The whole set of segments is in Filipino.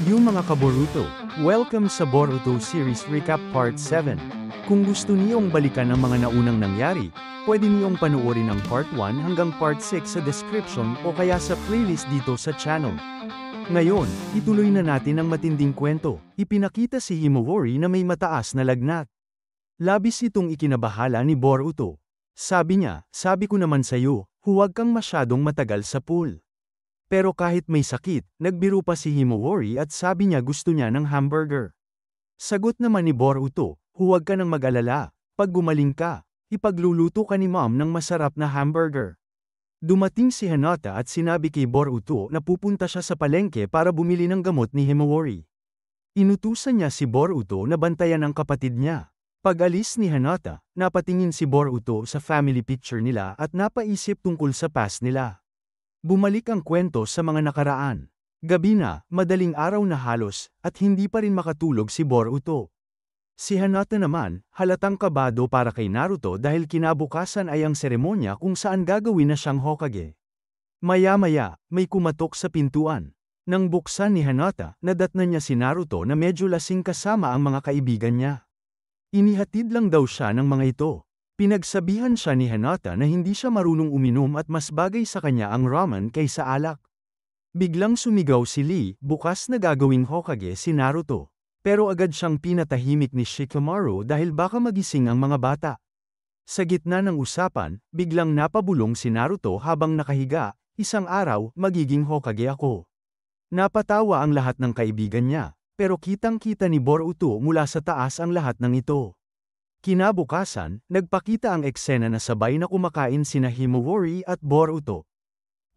Yung mga kaboruto, welcome sa Boruto Series Recap Part 7. Kung gusto niyong balikan ang mga naunang nangyari, pwede niyong panuorin ang Part 1 hanggang Part 6 sa description o kaya sa playlist dito sa channel. Ngayon, ituloy na natin ang matinding kwento. Ipinakita si Himawari na may mataas na lagnat. Labis itong ikinabahala ni Boruto. Sabi niya, sabi ko naman sa'yo, huwag kang masyadong matagal sa pool. Pero kahit may sakit, nagbiro pa si Himawari at sabi niya gusto niya ng hamburger. Sagot naman ni Boruto, huwag ka nang mag-alala, pag gumaling ka, ipagluluto ka ni mom ng masarap na hamburger. Dumating si Hinata at sinabi kay Boruto na pupunta siya sa palengke para bumili ng gamot ni Himawari. Inutusan niya si Boruto na bantayan ang kapatid niya. Pag-alis ni Hinata, napatingin si Boruto sa family picture nila at napaisip tungkol sa past nila. Bumalik ang kwento sa mga nakaraan. Gabi na, madaling araw na halos, at hindi pa rin makatulog si Boruto. Si Hinata naman, halatang kabado para kay Naruto dahil kinabukasan ay ang seremonya kung saan gagawin na siyang Hokage. Maya-maya, may kumatok sa pintuan. Nang buksan ni Hinata, nadatnan niya si Naruto na medyo lasing kasama ang mga kaibigan niya. Inihatid lang daw siya ng mga ito. Pinagsabihan siya ni Hinata na hindi siya marunong uminom at mas bagay sa kanya ang ramen kaysa alak. Biglang sumigaw si Lee, bukas na gagawing Hokage si Naruto. Pero agad siyang pinatahimik ni Shikamaru dahil baka magising ang mga bata. Sa gitna ng usapan, biglang napabulong si Naruto habang nakahiga, isang araw, magiging Hokage ako. Napatawa ang lahat ng kaibigan niya, pero kitang-kita ni Boruto mula sa taas ang lahat ng ito. Kinabukasan, nagpakita ang eksena na sabay na kumakain sina Himawari at Boruto.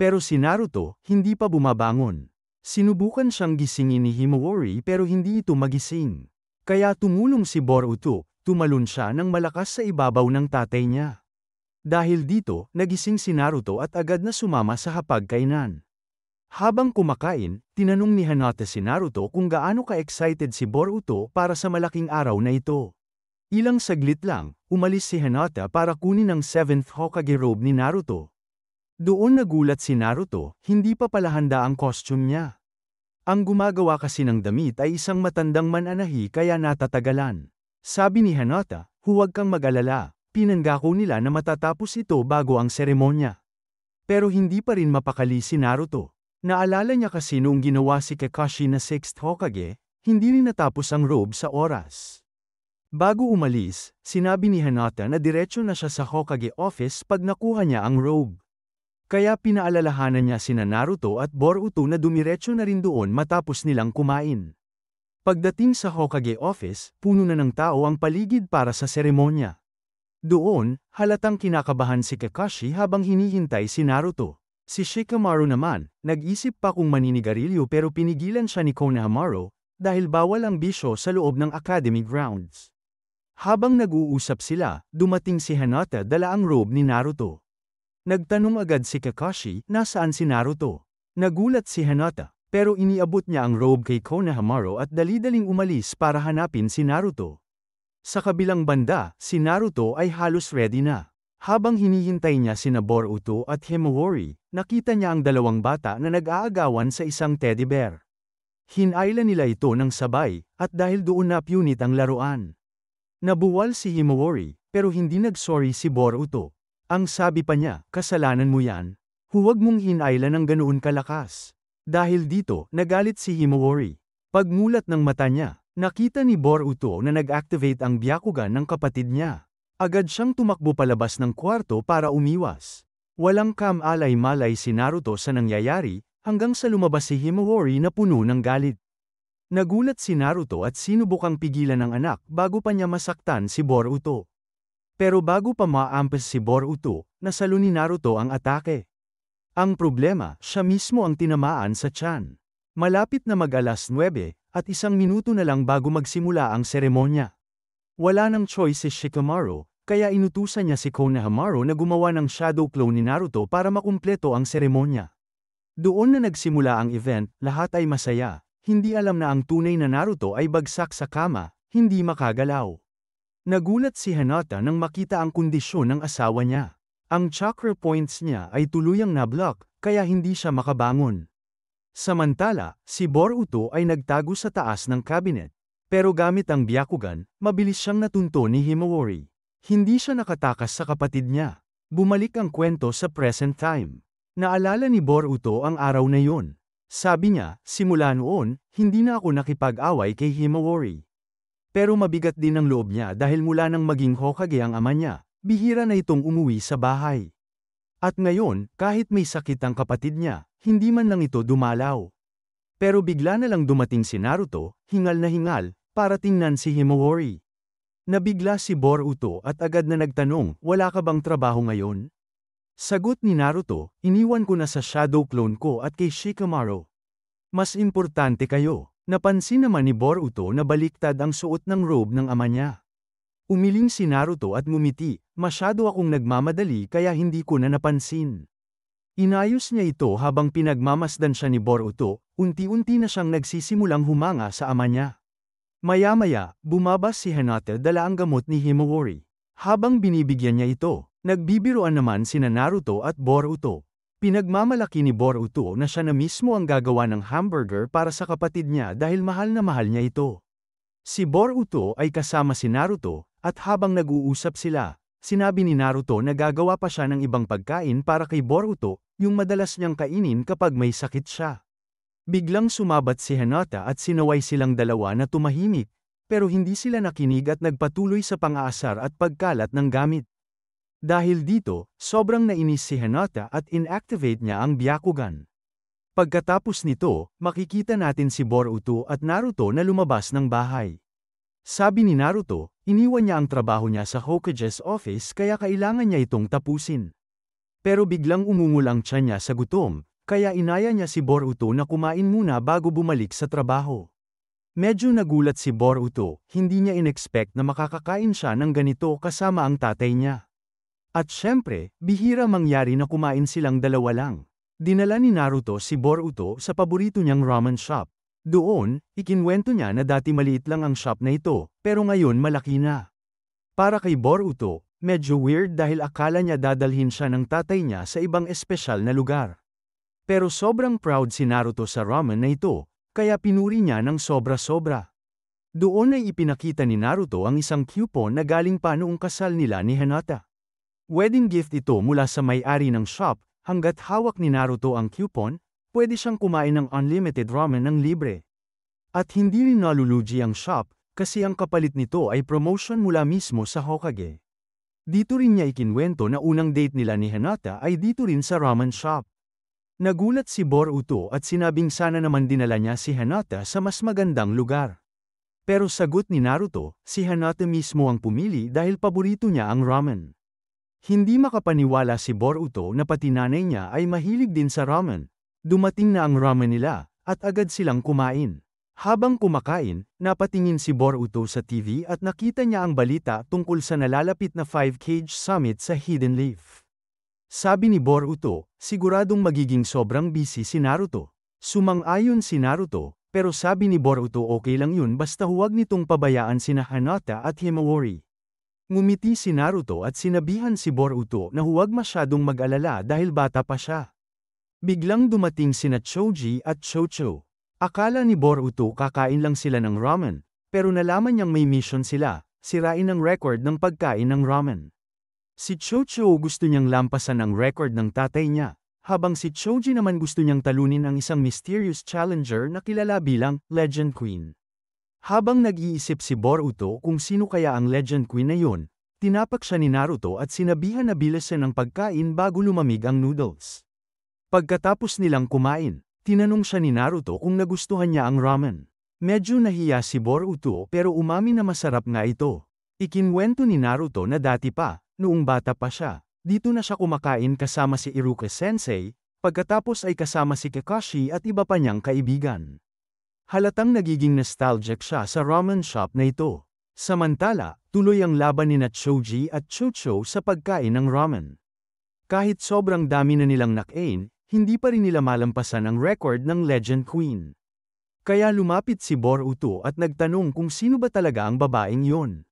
Pero si Naruto, hindi pa bumabangon. Sinubukan siyang gisingin ni Himawari pero hindi ito magising. Kaya tumulong si Boruto, tumalon siya ng malakas sa ibabaw ng tatay niya. Dahil dito, nagising si Naruto at agad na sumama sa hapagkainan. Habang kumakain, tinanong ni Hinata si Naruto kung gaano ka-excited si Boruto para sa malaking araw na ito. Ilang saglit lang, umalis si Hinata para kunin ang 7th Hokage robe ni Naruto. Doon nagulat si Naruto, hindi pa pala handa ang costume niya. Ang gumagawa kasi ng damit ay isang matandang mananahi kaya natatagalan. Sabi ni Hinata, huwag kang mag-alala, pinanggako nila na matatapos ito bago ang seremonya. Pero hindi pa rin mapakali si Naruto. Naalala niya kasi noong ginawa si Kakashi na 6th Hokage, hindi rin natapos ang robe sa oras. Bago umalis, sinabi ni Hinata na diretso na siya sa Hokage office pag nakuha niya ang robe. Kaya pinaalalahanan niya sina Naruto at Boruto na dumiretso na rin doon matapos nilang kumain. Pagdating sa Hokage office, puno na ng tao ang paligid para sa seremonya. Doon, halatang kinakabahan si Kakashi habang hinihintay si Naruto. Si Shikamaru naman, nag-isip pa kung maninigarilyo pero pinigilan siya ni Konohamaru dahil bawal ang bisyo sa loob ng academy grounds. Habang nag-uusap sila, dumating si Hinata dala ang robe ni Naruto. Nagtanong agad si Kakashi, nasaan si Naruto? Nagulat si Hinata, pero iniabot niya ang robe kay Konohamaru at dali-daling umalis para hanapin si Naruto. Sa kabilang banda, si Naruto ay halos ready na. Habang hinihintay niya sina Boruto at Himawari, nakita niya ang dalawang bata na nag-aagawan sa isang teddy bear. Hinayla nila ito ng sabay, at dahil doon napunit ang laruan. Nabuwal si Himawari, pero hindi nag-sorry si Boruto. Ang sabi pa niya, kasalanan mo yan. Huwag mong hinayla ng ganoon kalakas. Dahil dito, nagalit si Himawari. Pagmulat ng mata niya, nakita ni Boruto na nag-activate ang Byakugan ng kapatid niya. Agad siyang tumakbo palabas ng kwarto para umiwas. Walang kam-alay-malay si Naruto sa nangyayari, hanggang sa lumabas si Himawari na puno ng galit. Nagulat si Naruto at sinubukang pigilan ng anak bago pa niya masaktan si Boruto. Pero bago pa maampas si Boruto, nasalo ni Naruto ang atake. Ang problema, siya mismo ang tinamaan sa tiyan. Malapit na mag-alas 9, at 1 minuto na lang bago magsimula ang seremonya. Wala nang choice si Shikamaru, kaya inutusan niya si Konohamaru na gumawa ng shadow clone ni Naruto para makumpleto ang seremonya. Doon na nagsimula ang event, lahat ay masaya. Hindi alam na ang tunay na Naruto ay bagsak sa kama, hindi makagalaw. Nagulat si Hinata nang makita ang kondisyon ng asawa niya. Ang chakra points niya ay tuluyang na-block, kaya hindi siya makabangon. Samantala, si Boruto ay nagtago sa taas ng cabinet. Pero gamit ang Byakugan, mabilis siyang natunto ni Himawari. Hindi siya nakatakas sa kapatid niya. Bumalik ang kwento sa present time. Naalala ni Boruto ang araw na yun. Sabi niya, simula noon, hindi na ako nakipag-away kay Himawari. Pero mabigat din ang loob niya dahil mula nang maging Hokage ang ama niya, bihira na itong umuwi sa bahay. At ngayon, kahit may sakit ang kapatid niya, hindi man lang ito dumalaw. Pero bigla na lang dumating si Naruto, hingal na hingal, para tingnan si Himawari. Nabigla si Boruto at agad na nagtanong, wala ka bang trabaho ngayon? Sagot ni Naruto, iniwan ko na sa shadow clone ko at kay Shikamaru. Mas importante kayo. Napansin naman ni Boruto na baliktad ang suot ng robe ng ama niya. Umiling si Naruto at ngumiti, masyado akong nagmamadali kaya hindi ko na napansin. Inayos niya ito habang pinagmamasdan siya ni Boruto, unti-unti na siyang nagsisimulang humanga sa ama niya. Maya-maya, bumabas si Hinata dala ang gamot ni Himawari. Habang binibigyan niya ito, nagbibiroan naman sina Naruto at Boruto. Pinagmamalaki ni Boruto na siya na mismo ang gagawa ng hamburger para sa kapatid niya dahil mahal na mahal niya ito. Si Boruto ay kasama si Naruto, at habang nag-uusap sila, sinabi ni Naruto na gagawa pa siya ng ibang pagkain para kay Boruto, yung madalas niyang kainin kapag may sakit siya. Biglang sumabat si Hinata at sinaway silang dalawa na tumahimik, pero hindi sila nakinig at nagpatuloy sa pang-aasar at pagkalat ng gamit. Dahil dito, sobrang nainis si Hinata at inactivate niya ang Byakugan. Pagkatapos nito, makikita natin si Boruto at Naruto na lumabas ng bahay. Sabi ni Naruto, iniwan niya ang trabaho niya sa Hokage's office kaya kailangan niya itong tapusin. Pero biglang umungol ang tiyan niya sa gutom, kaya inaya niya si Boruto na kumain muna bago bumalik sa trabaho. Medyo nagulat si Boruto, hindi niya inexpect na makakakain siya ng ganito kasama ang tatay niya. At syempre, bihira mangyari na kumain silang dalawa lang. Dinala ni Naruto si Boruto sa paborito niyang ramen shop. Doon, ikinwento niya na dati maliit lang ang shop na ito, pero ngayon malaki na. Para kay Boruto, medyo weird dahil akala niya dadalhin siya ng tatay niya sa ibang espesyal na lugar. Pero sobrang proud si Naruto sa ramen na ito, kaya pinuri niya ng sobra-sobra. Doon ay ipinakita ni Naruto ang isang coupon na galing pa noong kasal nila ni Hinata. Wedding gift ito mula sa may-ari ng shop, hanggat hawak ni Naruto ang coupon, pwede siyang kumain ng unlimited ramen ng libre. At hindi rin nalulugi ang shop, kasi ang kapalit nito ay promotion mula mismo sa Hokage. Dito rin niya ikinwento na unang date nila ni Hinata ay dito rin sa ramen shop. Nagulat si Boruto at sinabing sana naman dinala niya si Hinata sa mas magandang lugar. Pero sagot ni Naruto, si Hinata mismo ang pumili dahil paborito niya ang ramen. Hindi makapaniwala si Boruto na pati nanay niya ay mahilig din sa ramen. Dumating na ang ramen nila, at agad silang kumain. Habang kumakain, napatingin si Boruto sa TV at nakita niya ang balita tungkol sa nalalapit na 5 Cage Summit sa Hidden Leaf. Sabi ni Boruto, siguradong magiging sobrang busy si Naruto. Sumang-ayon si Naruto, pero sabi ni Boruto okay lang yun basta huwag nitong pabayaan sina Hinata at Himawari. Ngumiti si Naruto at sinabihan si Boruto na huwag masyadong mag-alala dahil bata pa siya. Biglang dumating sina Choji at Chocho. Akala ni Boruto kakain lang sila ng ramen, pero nalaman niyang may mission sila, sirain ang record ng pagkain ng ramen. Si Chocho gusto niyang lampasan ang record ng tatay niya, habang si Choji naman gusto niyang talunin ang isang mysterious challenger na kilala bilang Legend Queen. Habang nag-iisip si Boruto kung sino kaya ang Legend Queen na yun, tinapak siya ni Naruto at sinabihan na bilisan ang pagkain bago lumamig ang noodles. Pagkatapos nilang kumain, tinanong siya ni Naruto kung nagustuhan niya ang ramen. Medyo nahiya si Boruto pero umamin na masarap nga ito. Ikinwento ni Naruto na dati pa, noong bata pa siya, dito na siya kumakain kasama si Iruka Sensei, pagkatapos ay kasama si Kakashi at iba pa niyang kaibigan. Halatang nagiging nostalgic siya sa ramen shop na ito. Samantala, tuloy ang laban nina Choji at Chocho sa pagkain ng ramen. Kahit sobrang dami na nilang nakain, hindi pa rin nila malampasan ang record ng Legend Queen. Kaya lumapit si Boruto at nagtanong kung sino ba talaga ang babaeng yon.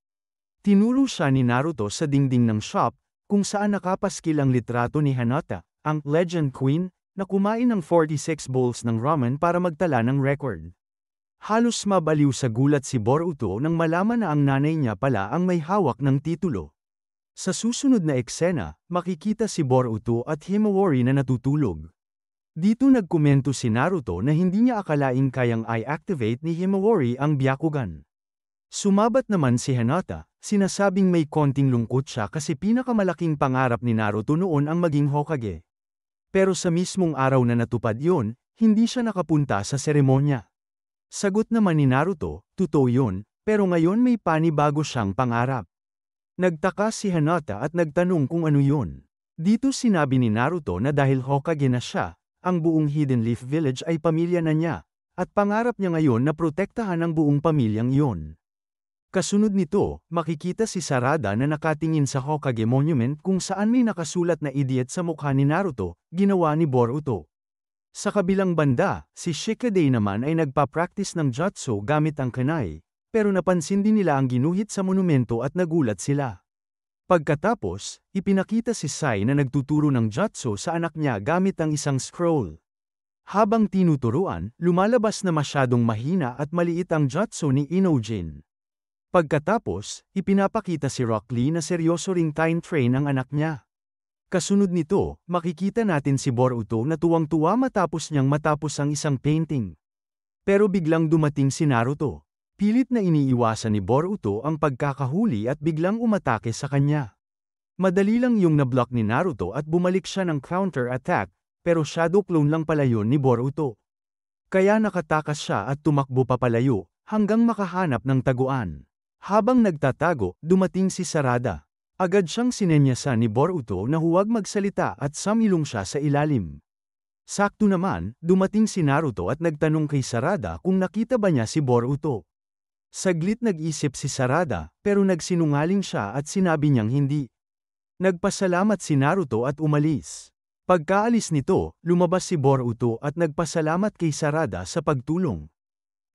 Tinuro siya ni Naruto sa dingding ng shop, kung saan nakapaskil ang litrato ni Hinata, ang Legend Queen, na kumain ng 46 bowls ng ramen para magtala ng record. Halos mabaliw sa gulat si Boruto nang malaman na ang nanay niya pala ang may hawak ng titulo. Sa susunod na eksena, makikita si Boruto at Himawari na natutulog. Dito nagkomento si Naruto na hindi niya akalaing kayang i-activate ni Himawari ang Byakugan. Sumabat naman si Hinata, sinasabing may konting lungkot siya kasi pinakamalaking pangarap ni Naruto noon ang maging Hokage. Pero sa mismong araw na natupad yun, hindi siya nakapunta sa seremonya. Sagot naman ni Naruto, totoo yun, pero ngayon may panibago siyang pangarap. Nagtaka si Hinata at nagtanong kung ano yun. Dito sinabi ni Naruto na dahil Hokage na siya, ang buong Hidden Leaf Village ay pamilya na niya, at pangarap niya ngayon na protektahan ang buong pamilyang iyon. Kasunod nito, makikita si Sarada na nakatingin sa Hokage Monument kung saan may nakasulat na idiot sa mukha ni Naruto, ginawa ni Boruto. Sa kabilang banda, si Shikadai naman ay nagpa-practice ng jutsu gamit ang kunai, pero napansin din nila ang ginuhit sa monumento at nagulat sila. Pagkatapos, ipinakita si Sai na nagtuturo ng jutsu sa anak niya gamit ang isang scroll. Habang tinuturuan, lumalabas na masyadong mahina at maliit ang jutsu ni Inojin. Pagkatapos, ipinapakita si Rock Lee na seryoso ring time-train ang anak niya. Kasunod nito, makikita natin si Boruto na tuwang-tuwa matapos ang isang painting. Pero biglang dumating si Naruto. Pilit na iniiwasan ni Boruto ang pagkakahuli at biglang umatake sa kanya. Madali lang yung nablock ni Naruto at bumalik siya ng counter-attack, pero shadow clone lang pala yun ni Boruto. Kaya nakatakas siya at tumakbo papalayo, hanggang makahanap ng taguan. Habang nagtatago, dumating si Sarada. Agad siyang sinenyasan ni Boruto na huwag magsalita at sumilong siya sa ilalim. Sakto naman, dumating si Naruto at nagtanong kay Sarada kung nakita ba niya si Boruto. Saglit nag-isip si Sarada, pero nagsinungaling siya at sinabi niyang hindi. Nagpasalamat si Naruto at umalis. Pagkaalis nito, lumabas si Boruto at nagpasalamat kay Sarada sa pagtulong.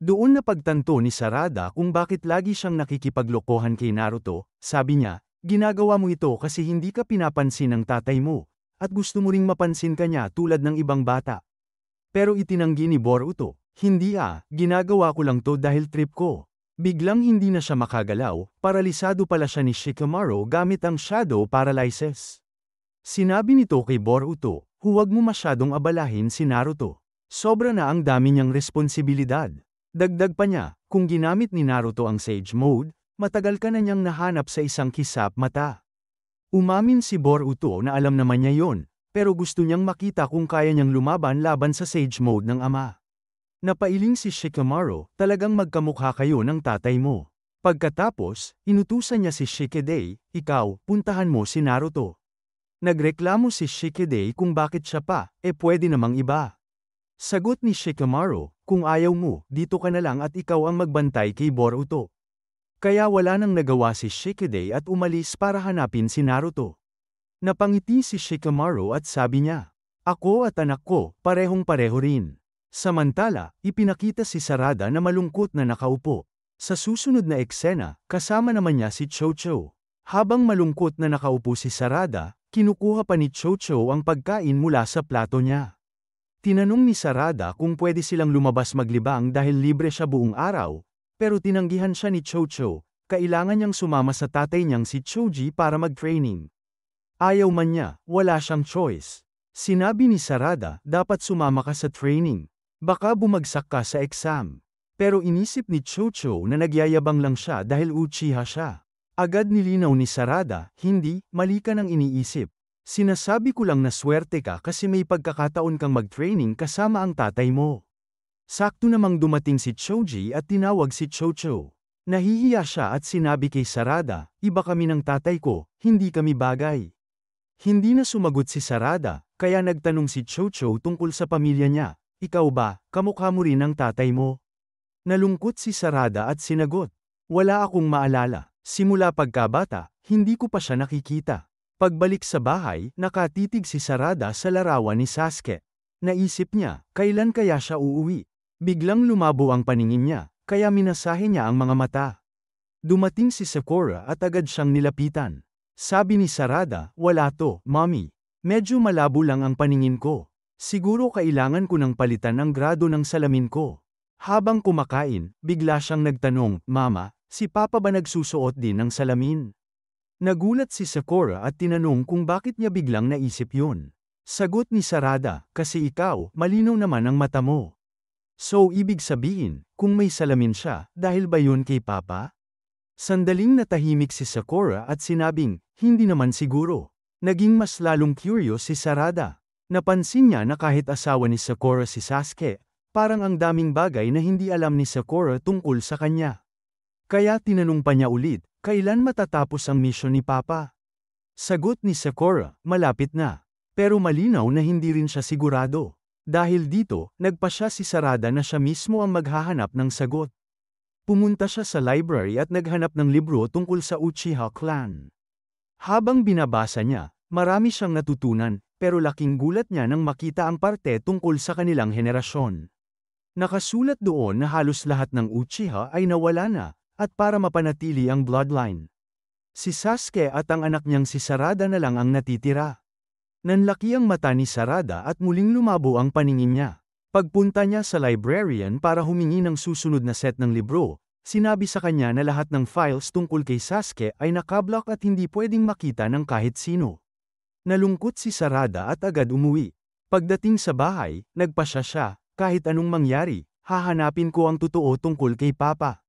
Doon napagtanto ni Sarada kung bakit lagi siyang nakikipaglokohan kay Naruto. Sabi niya, ginagawa mo ito kasi hindi ka pinapansin ng tatay mo, at gusto mo ring mapansin ka niya tulad ng ibang bata. Pero itinanggi ni Boruto, hindi ginagawa ko lang to dahil trip ko. Biglang hindi na siya makagalaw, paralisado pala siya ni Shikamaru gamit ang Shadow Paralysis. Sinabi nito kay Boruto, huwag mo masyadong abalahin si Naruto. Sobra na ang dami niyang responsibilidad. Dagdag pa niya, kung ginamit ni Naruto ang Sage Mode, matagal ka na niyang nahanap sa isang kisap mata. Umamin si Boruto na alam naman niya yon, pero gusto niyang makita kung kaya niyang lumaban laban sa Sage Mode ng ama. Napailing si Shikamaru, talagang magkamukha kayo ng tatay mo. Pagkatapos, inutusan niya si Shikadai, ikaw, puntahan mo si Naruto. Nagreklamo si Shikadai kung bakit siya pa, pwede namang iba. Sagot ni Shikamaru, kung ayaw mo, dito ka na lang at ikaw ang magbantay kay Boruto. Kaya wala nang nagawa si Shikadai at umalis para hanapin si Naruto. Napangiti si Shikamaru at sabi niya, ako at anak ko, parehong-pareho rin. Samantala, ipinakita si Sarada na malungkot na nakaupo. Sa susunod na eksena, kasama naman niya si Chocho. Habang malungkot na nakaupo si Sarada, kinukuha pa ni Chocho ang pagkain mula sa plato niya. Tinanong ni Sarada kung pwede silang lumabas maglibang dahil libre siya buong araw, pero tinanggihan siya ni Chocho, kailangan niyang sumama sa tatay niyang si Choji para mag-training. Ayaw man niya, wala siyang choice. Sinabi ni Sarada, dapat sumama ka sa training. Baka bumagsak ka sa exam. Pero inisip ni Chocho na nagyayabang lang siya dahil Uchiha siya. Agad nilinaw ni Sarada, hindi, mali ka nang iniisip. Sinasabi ko lang na swerte ka kasi may pagkakataon kang mag-training kasama ang tatay mo. Sakto namang dumating si Choji at tinawag si Chocho. Nahihiya siya at sinabi kay Sarada, iba kami ng tatay ko, hindi kami bagay. Hindi na sumagot si Sarada, kaya nagtanong si Chocho tungkol sa pamilya niya. Ikaw ba, kamukha mo rin ang tatay mo? Nalungkot si Sarada at sinagot, wala akong maalala. Simula pagkabata, hindi ko pa siya nakikita. Pagbalik sa bahay, nakatitig si Sarada sa larawan ni Sasuke. Naisip niya, kailan kaya siya uuwi? Biglang lumabo ang paningin niya, kaya minasahe niya ang mga mata. Dumating si Sakura at agad siyang nilapitan. Sabi ni Sarada, wala to, mommy. Medyo malabo lang ang paningin ko. Siguro kailangan ko ng palitan ang grado ng salamin ko. Habang kumakain, bigla siyang nagtanong, Mama, si Papa ba nagsusuot din ng salamin? Nagulat si Sakura at tinanong kung bakit niya biglang naisip yun. Sagot ni Sarada, kasi ikaw, malinaw naman ang mata mo. So ibig sabihin, kung may salamin siya, dahil ba yun kay Papa? Sandaling natahimik si Sakura at sinabing, hindi naman siguro. Naging mas lalong curious si Sarada. Napansin niya na kahit asawa ni Sakura si Sasuke, parang ang daming bagay na hindi alam ni Sakura tungkol sa kanya. Kaya tinanong pa niya ulit, kailan matatapos ang mission ni Papa? Sagot ni Sakura, malapit na. Pero malinaw na hindi rin siya sigurado. Dahil dito, nagpasya si Sarada na siya mismo ang maghahanap ng sagot. Pumunta siya sa library at naghanap ng libro tungkol sa Uchiha clan. Habang binabasa niya, marami siyang natutunan, pero laking gulat niya nang makita ang parte tungkol sa kanilang henerasyon. Nakasulat doon na halos lahat ng Uchiha ay nawala na, at para mapanatili ang bloodline. Si Sasuke at ang anak niyang si Sarada na lang ang natitira. Nanlaki ang mata ni Sarada at muling lumabo ang paningin niya. Pagpunta niya sa librarian para humingi ng susunod na set ng libro, sinabi sa kanya na lahat ng files tungkol kay Sasuke ay nakablock at hindi pwedeng makita ng kahit sino. Nalungkot si Sarada at agad umuwi. Pagdating sa bahay, nagpasya siya, kahit anong mangyari, hahanapin ko ang totoo tungkol kay Papa.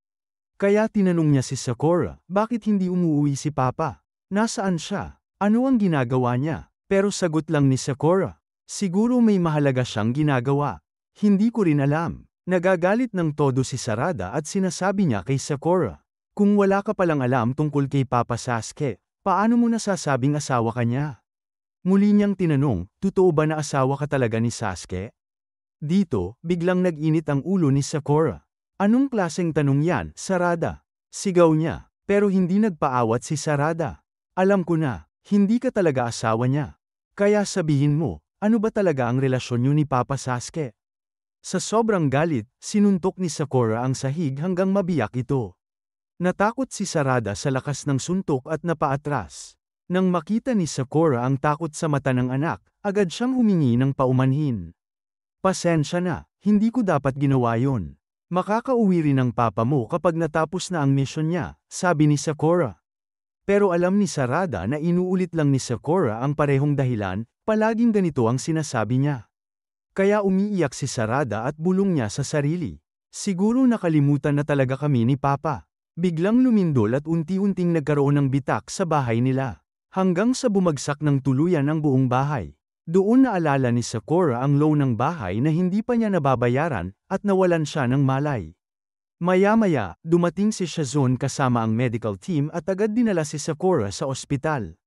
Kaya tinanong niya si Sakura, bakit hindi umuwi si Papa? Nasaan siya? Ano ang ginagawa niya? Pero sagot lang ni Sakura, siguro may mahalaga siyang ginagawa. Hindi ko rin alam. Nagagalit ng todo si Sarada at sinasabi niya kay Sakura, kung wala ka palang alam tungkol kay Papa Sasuke, paano mo nasasabing asawa ka niya? Muli niyang tinanong, totoo ba na asawa ka talaga ni Sasuke? Dito, biglang nag-init ang ulo ni Sakura. Anong klaseng tanong yan, Sarada? Sigaw niya, pero hindi nagpaawat si Sarada. Alam ko na, hindi ka talaga asawa niya. Kaya sabihin mo, ano ba talaga ang relasyon niyo ni Papa Sasuke? Sa sobrang galit, sinuntok ni Sakura ang sahig hanggang mabiyak ito. Natakot si Sarada sa lakas ng suntok at napaatras. Nang makita ni Sakura ang takot sa mata ng anak, agad siyang humingi ng paumanhin. Pasensya na, hindi ko dapat ginawa yon. Makakauwi rin ang papa mo kapag natapos na ang mission niya, sabi ni Sakura. Pero alam ni Sarada na inuulit lang ni Sakura ang parehong dahilan, palaging ganito ang sinasabi niya. Kaya umiiyak si Sarada at bulong niya sa sarili. Siguro nakalimutan na talaga kami ni Papa. Biglang lumindol at unti-unting nagkaroon ng bitak sa bahay nila. Hanggang sa bumagsak ng tuluyan ang buong bahay. Doon naalala ni Sakura ang loan ng bahay na hindi pa niya nababayaran at nawalan siya ng malay. Maya-maya, dumating si Shazune kasama ang medical team at agad dinala si Sakura sa ospital.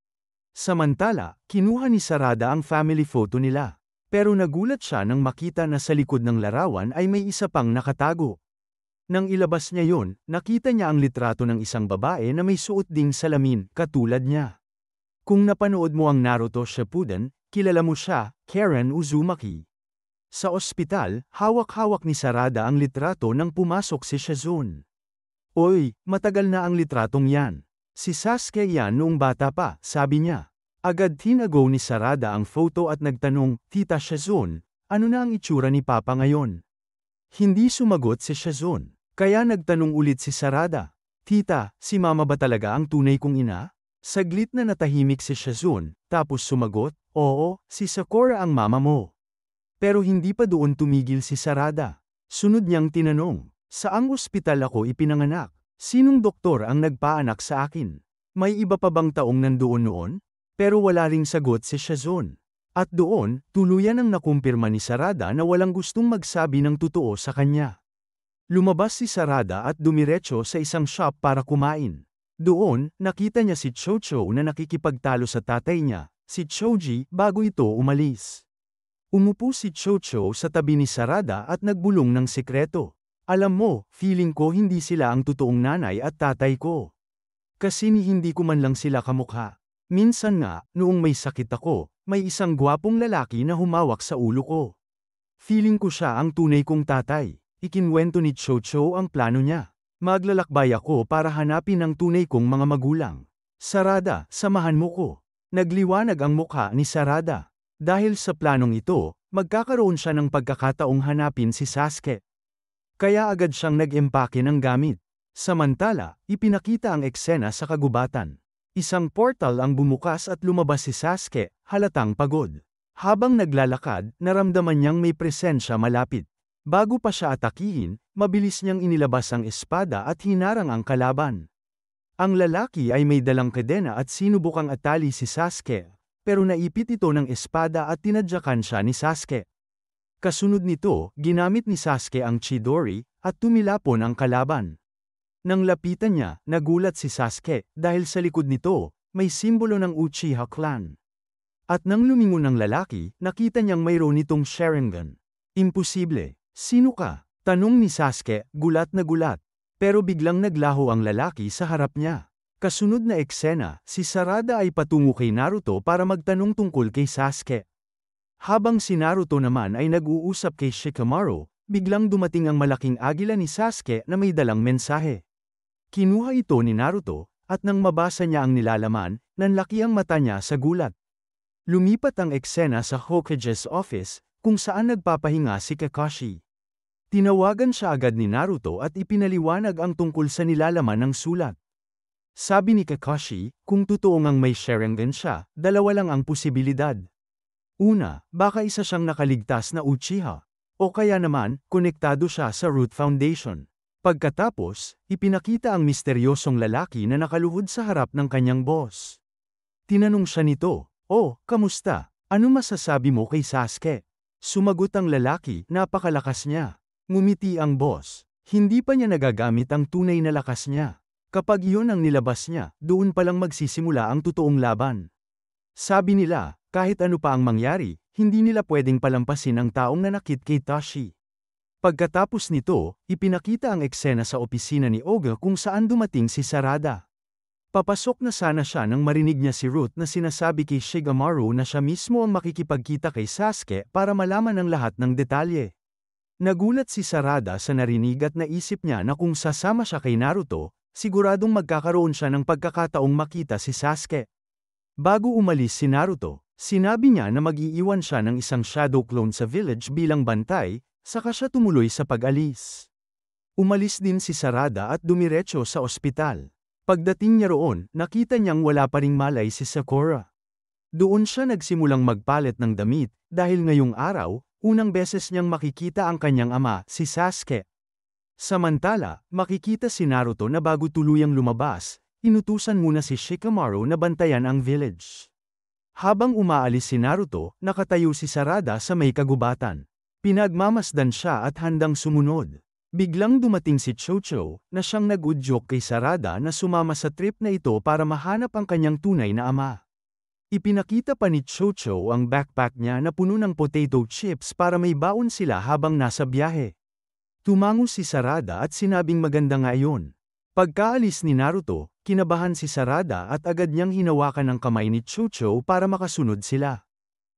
Samantala, kinuha ni Sarada ang family photo nila. Pero nagulat siya nang makita na sa likod ng larawan ay may isa pang nakatago. Nang ilabas niya yon, nakita niya ang litrato ng isang babae na may suot ding salamin, katulad niya. Kung napanood mo ang Naruto Shippuden, kilala mo siya, Karen Uzumaki. Sa ospital, hawak-hawak ni Sarada ang litrato nang pumasok si Shazune. Oy, matagal na ang litratong yan. Si Sasuke yan noong bata pa, sabi niya. Agad tinago ni Sarada ang photo at nagtanong, Tita Shazune, ano na ang itsura ni Papa ngayon? Hindi sumagot si Shazune. Kaya nagtanong ulit si Sarada. Tita, si Mama ba talaga ang tunay kong ina? Saglit na natahimik si Shazune, tapos sumagot, oo, si Sakura ang mama mo. Pero hindi pa doon tumigil si Sarada. Sunod niyang tinanong, saang ospital ako ipinanganak? Sinong doktor ang nagpaanak sa akin? May iba pa bang taong nandoon noon? Pero wala ring sagot si Shazune. At doon, tuluyan ang nakumpirma ni Sarada na walang gustong magsabi ng totoo sa kanya. Lumabas si Sarada at dumiretso sa isang shop para kumain. Doon, nakita niya si Chocho na nakikipagtalo sa tatay niya, si Choji, bago ito umalis. Umupo si Chocho sa tabi ni Sarada at nagbulong ng sekreto. Alam mo, feeling ko hindi sila ang totoong nanay at tatay ko. Kasi hindi ko man lang sila kamukha. Minsan nga, noong may sakit ako, may isang gwapong lalaki na humawak sa ulo ko. Feeling ko siya ang tunay kong tatay. Ikinwento ni Chocho ang plano niya. Maglalakbay ako para hanapin ang tunay kong mga magulang. Sarada, samahan mo ko. Nagliwanag ang mukha ni Sarada. Dahil sa planong ito, magkakaroon siya ng pagkakataong hanapin si Sasuke. Kaya agad siyang nag-empake ng gamit. Samantala, ipinakita ang eksena sa kagubatan. Isang portal ang bumukas at lumabas si Sasuke, halatang pagod. Habang naglalakad, naramdaman niyang may presensya malapit. Bago pa siya atakihin, mabilis niyang inilabas ang espada at hinarang ang kalaban. Ang lalaki ay may dalang kadena at sinubukang atali si Sasuke, pero naipit ito ng espada at tinadyakan siya ni Sasuke. Kasunod nito, ginamit ni Sasuke ang Chidori, at tumilapon ang kalaban. Nang lapitan niya, nagulat si Sasuke, dahil sa likod nito, may simbolo ng Uchiha clan. At nang lumingon ang lalaki, nakita niyang mayroon itong Sharingan. Imposible. Sino ka? Tanong ni Sasuke, gulat na gulat. Pero biglang naglaho ang lalaki sa harap niya. Kasunod na eksena, si Sarada ay patungo kay Naruto para magtanong tungkol kay Sasuke. Habang si Naruto naman ay nag-uusap kay Shikamaru, biglang dumating ang malaking agila ni Sasuke na may dalang mensahe. Kinuha ito ni Naruto, at nang mabasa niya ang nilalaman, nanlaki ang mata niya sa gulat. Lumipat ang eksena sa Hokage's office, kung saan nagpapahinga si Kakashi. Tinawagan siya agad ni Naruto at ipinaliwanag ang tungkol sa nilalaman ng sulat. Sabi ni Kakashi, kung totoo ngang may Sharingan siya, dalawa lang ang posibilidad. Una, baka isa siyang nakaligtas na Uchiha. O kaya naman, konektado siya sa Root Foundation. Pagkatapos, ipinakita ang misteryosong lalaki na nakaluhod sa harap ng kanyang boss. Tinanong siya nito, "Oh, kamusta? Ano masasabi mo kay Sasuke?" Sumagot ang lalaki, napakalakas niya. Ngumiti ang boss. Hindi pa niya nagagamit ang tunay na lakas niya. Kapag iyon ang nilabas niya, doon palang magsisimula ang totoong laban. Sabi nila, kahit ano pa ang mangyari, hindi nila pwedeng palampasin ang taong nanakit kay Tashi. Pagkatapos nito, ipinakita ang eksena sa opisina ni Oga kung saan dumating si Sarada. Papasok na sana siya nang marinig niya si Root na sinasabi kay Shikamaru na siya mismo ang makikipagkita kay Sasuke para malaman ang lahat ng detalye. Nagulat si Sarada sa narinig at naisip niya na kung sasama siya kay Naruto, siguradong magkakaroon siya ng pagkakataong makita si Sasuke. Bago umalis si Naruto, sinabi niya na mag-iiwan siya ng isang shadow clone sa village bilang bantay, saka siya tumuloy sa pag-alis. Umalis din si Sarada at dumiretso sa ospital. Pagdating niya roon, nakita niyang wala pa ring malay si Sakura. Doon siya nagsimulang magpalit ng damit, dahil ngayong araw, unang beses niyang makikita ang kanyang ama, si Sasuke. Samantala, makikita si Naruto na bago tuluyang lumabas, inutusan muna si Shikamaru na bantayan ang village. Habang umaalis si Naruto, nakatayo si Sarada sa may kagubatan. Pinagmamasdan siya at handang sumunod. Biglang dumating si Chocho, na siyang nag-udyok kay Sarada na sumama sa trip na ito para mahanap ang kanyang tunay na ama. Ipinakita pa ni Chocho ang backpack niya na puno ng potato chips para may baon sila habang nasa biyahe. Tumango si Sarada at sinabing maganda nga iyon. Pagkaalis ni Naruto, kinabahan si Sarada at agad niyang hinawakan ang kamay ni Chocho para makasunod sila.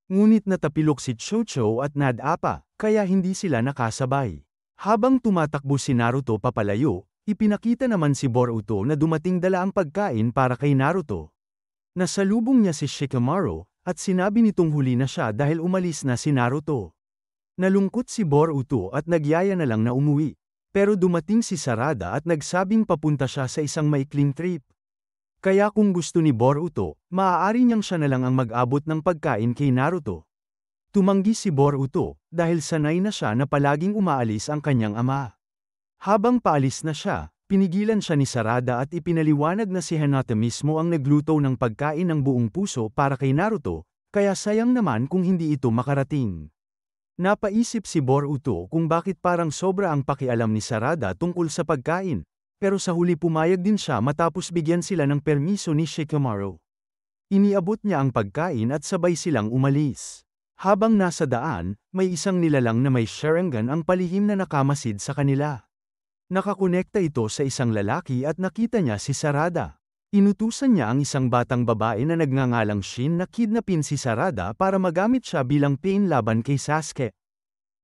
Ngunit natapilok si Chocho at nadapa, kaya hindi sila nakasabay. Habang tumatakbo si Naruto papalayo, ipinakita naman si Boruto na dumating dala ang pagkain para kay Naruto. Nasalubong niya si Shikamaru, at sinabi nitong huli na siya dahil umalis na si Naruto. Nalungkot si Boruto at nagyaya na lang na umuwi. Pero dumating si Sarada at nagsabing papunta siya sa isang maikling trip. Kaya kung gusto ni Boruto, maaari niyang siya na lang ang mag-abot ng pagkain kay Naruto. Tumanggi si Boruto, dahil sanay na siya na palaging umaalis ang kanyang ama. Habang paalis na siya, pinigilan siya ni Sarada at ipinaliwanag na si Hinata mismo ang nagluto ng pagkain ng buong puso para kay Naruto, kaya sayang naman kung hindi ito makarating. Napaisip si Boruto kung bakit parang sobra ang pakialam ni Sarada tungkol sa pagkain, pero sa huli pumayag din siya matapos bigyan sila ng permiso ni Shikamaru. Iniabot niya ang pagkain at sabay silang umalis. Habang nasa daan, may isang nilalang na may Sharingan ang palihim na nakamasid sa kanila. Nakakonekta ito sa isang lalaki at nakita niya si Sarada. Inutusan niya ang isang batang babae na nagngangalang Shin na kidnapin si Sarada para magamit siya bilang pain laban kay Sasuke.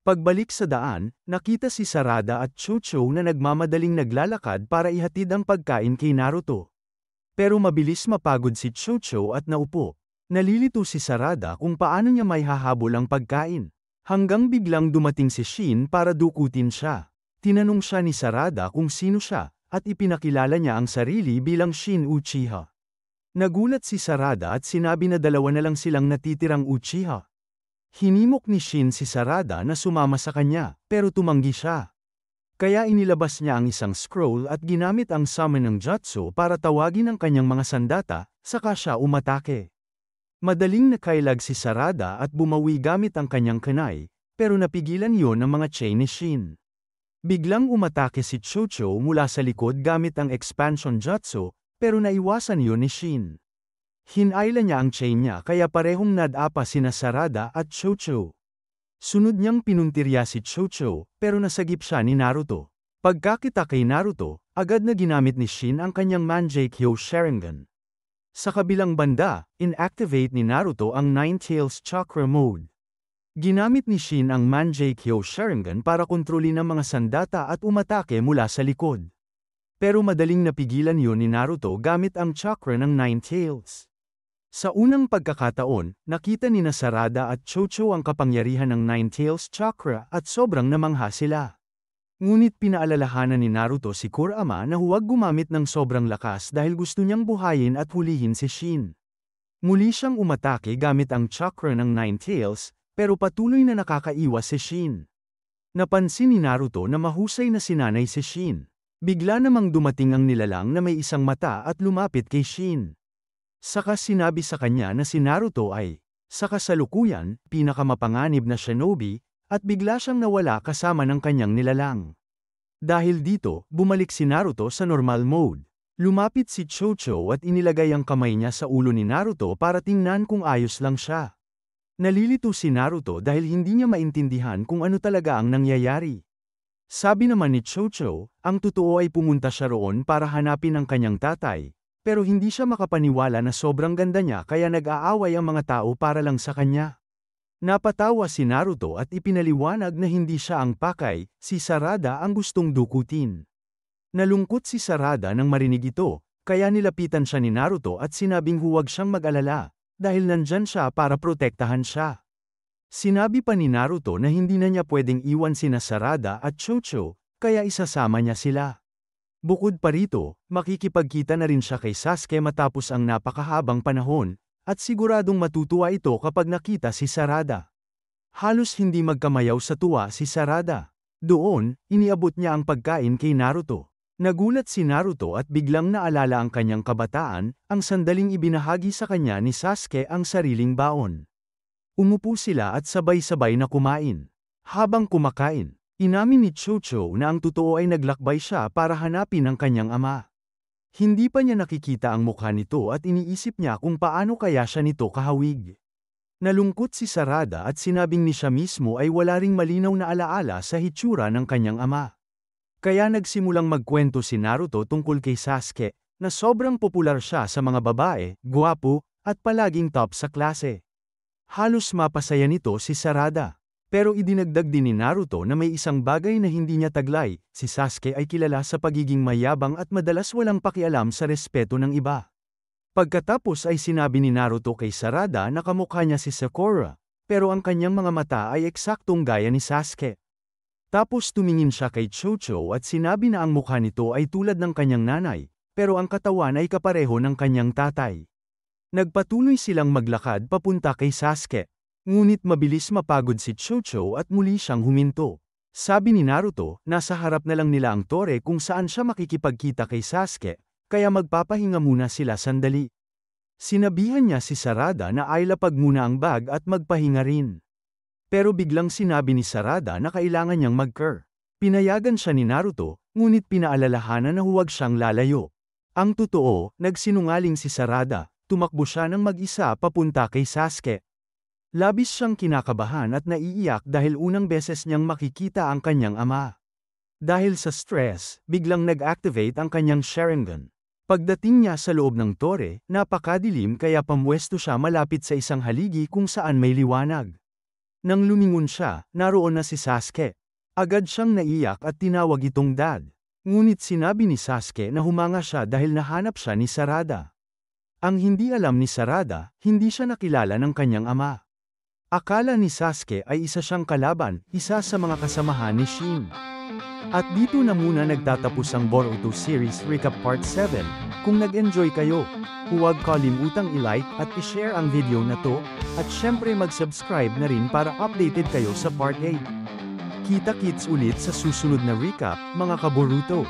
Pagbalik sa daan, nakita si Sarada at Chocho na nagmamadaling naglalakad para ihatid ang pagkain kay Naruto. Pero mabilis mapagod si Chocho at naupo. Nalilito si Sarada kung paano niya may hahabol ang pagkain. Hanggang biglang dumating si Shin para dukutin siya. Tinanong siya ni Sarada kung sino siya, at ipinakilala niya ang sarili bilang Shin Uchiha. Nagulat si Sarada at sinabi na dalawa na lang silang natitirang Uchiha. Hinimok ni Shin si Sarada na sumama sa kanya, pero tumanggi siya. Kaya inilabas niya ang isang scroll at ginamit ang summon ng jutsu para tawagin ang kanyang mga sandata, saka siya umatake. Madaling nakailag si Sarada at bumawi gamit ang kanyang kunai, pero napigilan iyon ng mga chain ni Shin. Biglang umatake si Chocho mula sa likod gamit ang expansion jutsu, pero naiwasan iyon ni Shin. Hinayla niya ang chain niya kaya parehong nadapa sina Sarada at Chocho. Sunod niyang pinuntirya si Chocho, pero nasagip siya ni Naruto. Pagkakita kay Naruto, agad na ginamit ni Shin ang kanyang Mangekyou Sharingan. Sa kabilang banda, inactivate ni Naruto ang Nine Tails Chakra Mode. Ginamit ni Shin ang Mangekyou Sharingan para kontrolin ang mga sandata at umatake mula sa likod. Pero madaling napigilan yun ni Naruto gamit ang chakra ng Nine Tails. Sa unang pagkakataon, nakita ni Sarada at Chocho ang kapangyarihan ng Nine Tails Chakra at sobrang namangha sila. Ngunit pinaalalahanan ni Naruto si Kurama na huwag gumamit ng sobrang lakas dahil gusto niyang buhayin at hulihin si Shin. Muli siyang umatake gamit ang chakra ng Nine Tails, pero patuloy na nakakaiwas si Shin. Napansin ni Naruto na mahusay na sinanay si Shin. Bigla namang dumating ang nilalang na may isang mata at lumapit kay Shin. Saka sinabi sa kanya na si Naruto ay, sa kasalukuyan, pinakamapanganib na shinobi, at bigla siyang nawala kasama ng kanyang nilalang. Dahil dito, bumalik si Naruto sa normal mode. Lumapit si Chocho at inilagay ang kamay niya sa ulo ni Naruto para tingnan kung ayos lang siya. Nalilito si Naruto dahil hindi niya maintindihan kung ano talaga ang nangyayari. Sabi naman ni Chocho, ang totoo ay pumunta siya roon para hanapin ang kanyang tatay, pero hindi siya makapaniwala na sobrang ganda niya kaya nag-aaway ang mga tao para lang sa kanya. Napatawa si Naruto at ipinaliwanag na hindi siya ang pakay, si Sarada ang gustong dukutin. Nalungkot si Sarada nang marinig ito, kaya nilapitan siya ni Naruto at sinabing huwag siyang mag-alala, dahil nandyan siya para protektahan siya. Sinabi pa ni Naruto na hindi na niya pwedeng iwan sina Sarada at Chocho, kaya isasama niya sila. Bukod pa rito, makikipagkita na rin siya kay Sasuke matapos ang napakahabang panahon, at siguradong matutuwa ito kapag nakita si Sarada. Halos hindi magkamayaw sa tuwa si Sarada. Doon, iniabot niya ang pagkain kay Naruto. Nagulat si Naruto at biglang naalala ang kanyang kabataan, ang sandaling ibinahagi sa kanya ni Sasuke ang sariling baon. Umupo sila at sabay-sabay na kumain. Habang kumakain, inamin ni Chocho na ang totoo ay naglakbay siya para hanapin ang kanyang ama. Hindi pa niya nakikita ang mukha nito at iniisip niya kung paano kaya siya nito kahawig. Nalungkot si Sarada at sinabing ni siya mismo ay wala ring malinaw na alaala sa hitsura ng kanyang ama. Kaya nagsimulang magkwento si Naruto tungkol kay Sasuke, na sobrang popular siya sa mga babae, gwapo, at palaging top sa klase. Halos mapasaya nito si Sarada. Pero idinagdag din ni Naruto na may isang bagay na hindi niya taglay, si Sasuke ay kilala sa pagiging mayabang at madalas walang pakialam sa respeto ng iba. Pagkatapos ay sinabi ni Naruto kay Sarada na kamukha niya si Sakura, pero ang kanyang mga mata ay eksaktong gaya ni Sasuke. Tapos tumingin siya kay Chocho at sinabi na ang mukha nito ay tulad ng kanyang nanay, pero ang katawan ay kapareho ng kanyang tatay. Nagpatuloy silang maglakad papunta kay Sasuke. Ngunit mabilis mapagod si Chocho at muli siyang huminto. Sabi ni Naruto, nasa harap na lang nila ang tore kung saan siya makikipagkita kay Sasuke, kaya magpapahinga muna sila sandali. Sinabihan niya si Sarada na ay lapag muna ang bag at magpahinga rin. Pero biglang sinabi ni Sarada na kailangan niyang mag-ker. Pinayagan siya ni Naruto, ngunit pinaalalahanan na huwag siyang lalayo. Ang totoo, nagsinungaling si Sarada, tumakbo siya ng mag-isa papunta kay Sasuke. Labis siyang kinakabahan at naiiyak dahil unang beses niyang makikita ang kanyang ama. Dahil sa stress, biglang nag-activate ang kanyang Sharingan. Pagdating niya sa loob ng tore, napakadilim kaya pamwesto siya malapit sa isang haligi kung saan may liwanag. Nang lumingon siya, naroon na si Sasuke. Agad siyang naiyak at tinawag itong dad. Ngunit sinabi ni Sasuke na humanga siya dahil nahanap siya ni Sarada. Ang hindi alam ni Sarada, hindi siya nakilala ng kanyang ama. Akala ni Sasuke ay isa siyang kalaban, isa sa mga kasamahan ni Shin. At dito na muna nagtatapos ang Boruto Series Recap Part 7. Kung nag-enjoy kayo, huwag kalimutang i-like at i-share ang video na to, at syempre mag-subscribe na rin para updated kayo sa Part 8. Kita-kits ulit sa susunod na recap, mga kaboruto.